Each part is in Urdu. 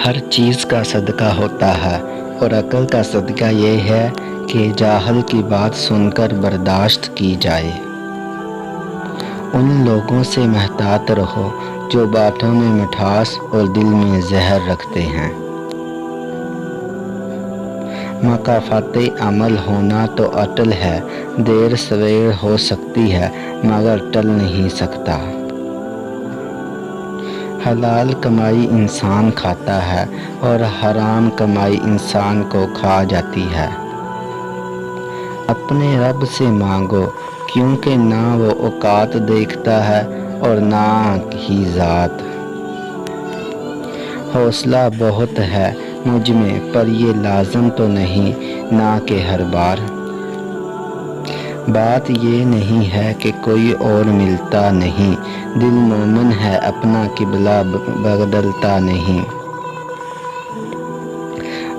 ہر چیز کا صدقہ ہوتا ہے اور عقل کا صدقہ یہ ہے کہ جاہل کی بات سن کر برداشت کی جائے۔ ان لوگوں سے محتاط رہو جو باتوں میں مٹھاس اور دل میں زہر رکھتے ہیں۔ مکافات عمل ہونا تو اٹل ہے، دیر سویر ہو سکتی ہے مگر ٹل نہیں سکتا۔ حلال کمائی انسان کھاتا ہے اور حرام کمائی انسان کو کھا جاتی ہے۔ اپنے رب سے مانگو کیونکہ نہ وہ اوقات دیکھتا ہے اور نہ ہی ذات۔ حوصلہ بہت ہے مجھ میں پر یہ لازم تو نہیں نہ کہ ہر بار۔ بات یہ نہیں ہے کہ کوئی اور ملتا نہیں، دل مومن ہے اپنا قبلہ بدلتا نہیں۔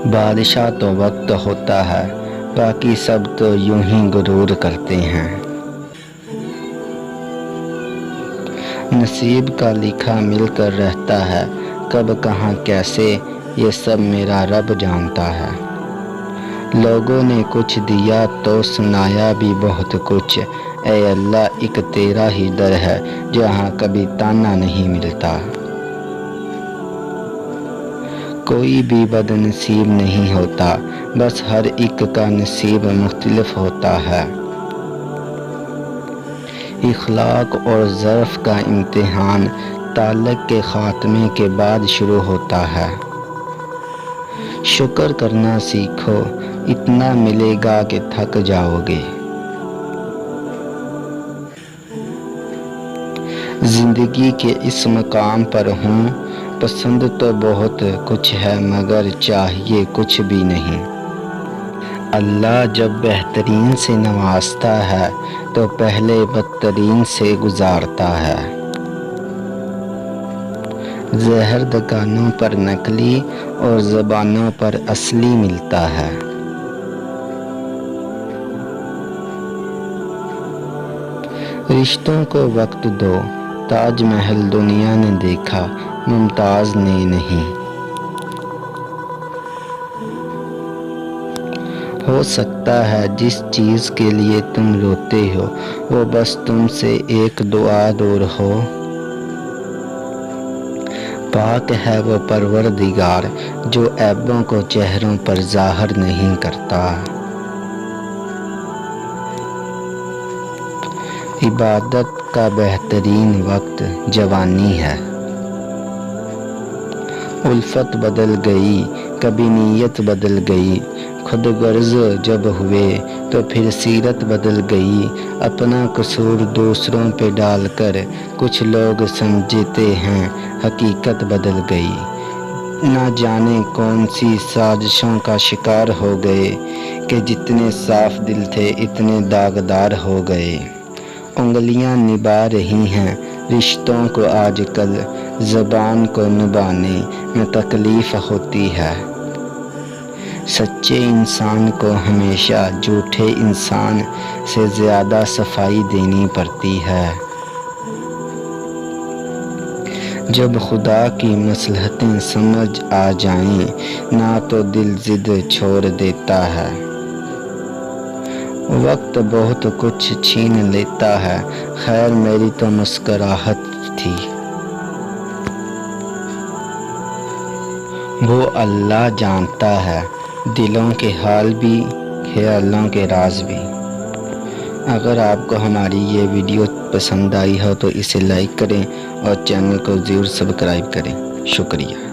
بادشاہ تو وقت ہوتا ہے، باقی سب تو یوں ہی غرور کرتے ہیں۔ نصیب کا لکھا مل کر رہتا ہے، کب کہاں کیسے یہ سب میرا رب جانتا ہے۔ لوگوں نے کچھ دیا تو سنایا بھی بہت کچھ، اے اللہ ایک تیرا ہی در ہے جہاں کبھی تانا نہیں ملتا۔ کوئی بھی بد نصیب نہیں ہوتا، بس ہر ایک کا نصیب مختلف ہوتا ہے۔ اخلاق اور ظرف کا امتحان تعلق کے خاتمے کے بعد شروع ہوتا ہے۔ شکر کرنا سیکھو، اتنا ملے گا کہ تھک جاؤ گے۔ زندگی کے اس مقام پر ہوں، پسند تو بہت کچھ ہے مگر چاہیے کچھ بھی نہیں۔ اللہ جب بہترین سے نوازتا ہے تو پہلے بدترین سے گزارتا ہے۔ زہر دکانوں پر نقلی اور زبانوں پر اصلی ملتا ہے۔ رشتوں کو وقت دو، تاج محل دنیا نے دیکھا، ممتاز نے نہیں۔ ہو سکتا ہے جس چیز کے لیے تم روتے ہو وہ بس تم سے ایک دعا دور ہو۔ پاک ہے وہ پروردگار جو عیبوں کو چہروں پر ظاہر نہیں کرتا۔ عبادت کا بہترین وقت جوانی ہے۔ الفت بدل گئی، کبھی نیت بدل گئی، خود غرض جب ہوئے تو پھر سیرت بدل گئی۔ اپنا قصور دوسروں پہ ڈال کر کچھ لوگ سمجھتے ہیں حقیقت بدل گئی۔ نہ جانے کون سی سازشوں کا شکار ہو گئے کہ جتنے صاف دل تھے اتنے داغدار ہو گئے۔ انگلیاں نبھا رہی ہیں رشتوں کو آج کل، زبان کو نبھانے میں تکلیف ہوتی ہے۔ سچے انسان کو ہمیشہ جھوٹے انسان سے زیادہ صفائی دینی پڑتی ہے۔ جب خدا کی مصلحتیں سمجھ آ جائیں نہ تو دل ضد چھوڑ دیتا ہے۔ وقت بہت کچھ چھین لیتا ہے، خیر میری تو مسکراہٹ تھی۔ وہ اللہ جانتا ہے دلوں کے حال بھی، خیالوں کے راز بھی۔ اگر آپ کو ہماری یہ ویڈیو پسند آئی ہو تو اسے لائک کریں اور چینل کو ضرور سبسکرائب کریں۔ شکریہ۔